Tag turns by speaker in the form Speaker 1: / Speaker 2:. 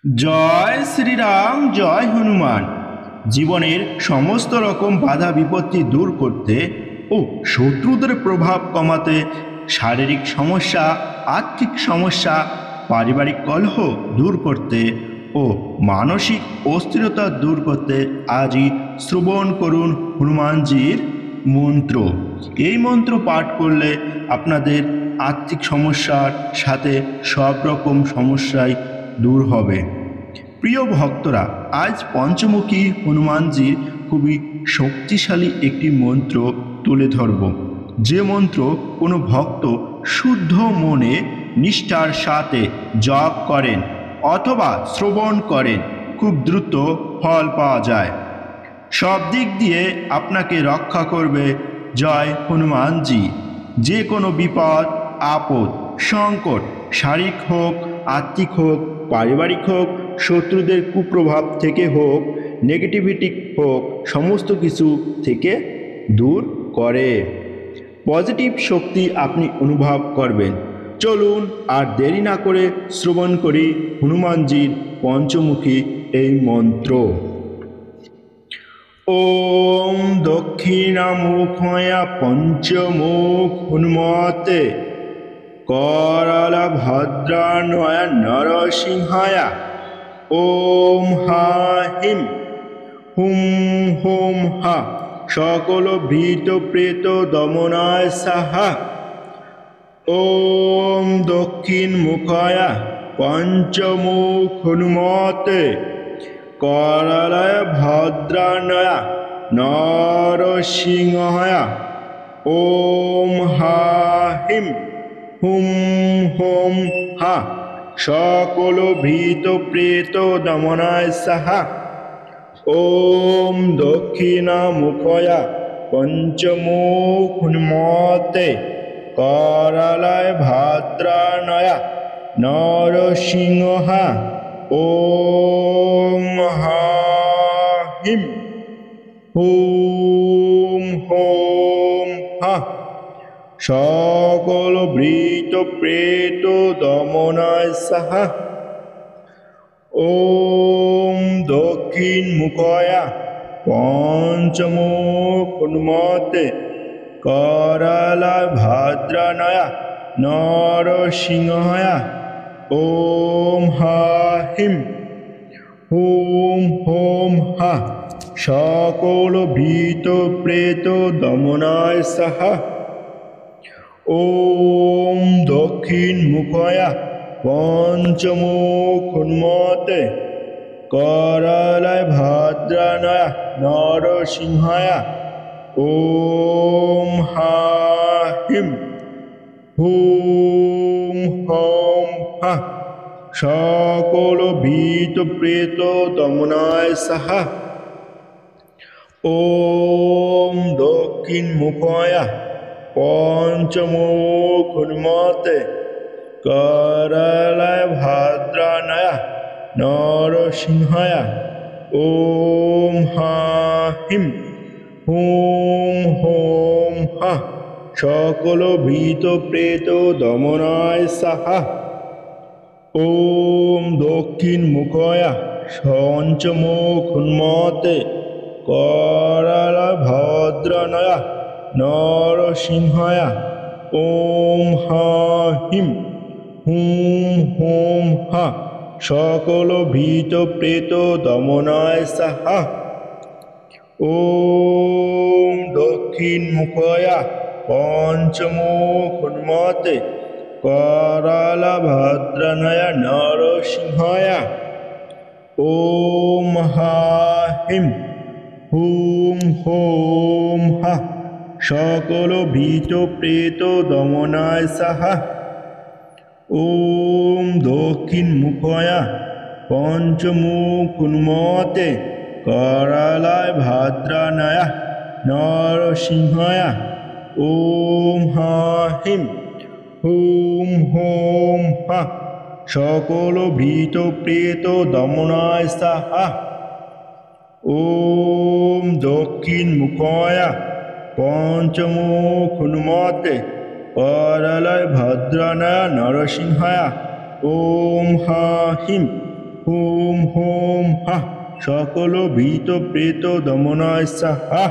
Speaker 1: জয় শ্রীরাম, জয় হনুমান। জীবনের সমস্ত রকম বাধা বিপত্তি দূর করতে ও শত্রুদের প্রভাব কমাতে, শারীরিক সমস্যা, আর্থিক সমস্যা, পারিবারিক কলহ দূর করতে ও মানসিক অস্থিরতা দূর করতে আজই শ্রবণ করুন হনুমানজির মন্ত্র। এই মন্ত্র পাঠ করলে আপনাদের আর্থিক সমস্যার সাথে সব রকম সমস্যাই দূর হবে। প্রিয় ভক্তরা, আজ পঞ্চমুখী হনুমানজির খুবই শক্তিশালী একটি মন্ত্র তুলে ধরব, যে মন্ত্র কোনো ভক্ত শুদ্ধ মনে নিষ্ঠার সাথে জপ করেন অথবা শ্রবণ করেন খুব দ্রুত ফল পাওয়া যায়। সব দিক দিয়ে আপনাকে রক্ষা করবে জয় হনুমানজি। যে কোনো বিপদ আপদ সংকট, শারীরিক হোক, আর্থিক হোক, পারিবারিক হোক, শত্রুদের কুপ্রভাব থেকে হোক, নেগেটিভিটি হোক, সমস্ত কিছু থেকে দূর করে। পজিটিভ শক্তি আপনি অনুভব করবেন। চলুন আর দেরি না করে শ্রবণ করি হনুমানজির পঞ্চমুখী এই মন্ত্র। ওম দক্ষিণামুখয়া পঞ্চমুখ হনুমতে कराल भद्रान्वय नरसिंहाय। ओम हा हिम हुम होम हा सकल भीत प्रेत दमनाय साहा। ओम दक्षिण मुखाय पंचमुख हनुमते करालय भद्रान्वय नरसिंहाय। ओम हा हिम হুম হোম হা সকল ভীত প্রেত দমনায় সাহা। ওম দক্ষিণামুখয়া পঞ্চমুখ হনুমতে करालय भद्रान्वय नरसिंहा। ओम हा हिम হুম হোম হা সকল ভীত প্রেত দমনায় সাহা। ওম দক্ষিণ মুখয়া পঞ্চমুখ হনুমতে करालय भद्रान्वय नरसिंहाय। ओम हा हिम হুম হোম হা সকল ভীত প্রেত দমনায় সাহা। ওম দক্ষিণ মুখয়া পঞ্চমুখ হনুমতে करालय भद्रान्वय नरसिंहाय। ওম হা হিম হুম হোম হা সকল ভীত প্রেত দমনায় সাহা। ওম দক্ষিণ মুখয়া পঞ্চমুখ হনুমতে करालय भद्रान्वय नरसिंहाय। ওম হা হিম হুম হোম হা সকল ভীত প্রেত দমনায় সাহা। ওম দক্ষিণ মুখয়া পঞ্চমুখ হনুমতে करालय भद्रान्वय नरसिंहाय। ওম হা হিম হুম হোম হা সকল ভীত প্রেত দমনায় সাহা। ওম দক্ষিণ মুখয়া পঞ্চমুখ হনুমতে करालय भद्रान्वय नरसिंहाय। ওম হা হিম হুম হোম হা সকল ভীত প্রেত দমনায় সাহা। ওম দক্ষিণ মুখয়া পঞ্চমুখ হনুমতে करालय भद्रान्वय नरसिंहाय। ওম হা হিম হুম হোম হা সকল ভীত প্রেত দমনায় সাহা। ওম দক্ষিণ মুখয়া পঞ্চমুখ হনুমতে करालय भद्रान्वय नरसिंहाय। ওম হা হিম হুম হুম হা সকল ভীত প্রেত দমনায় সাহা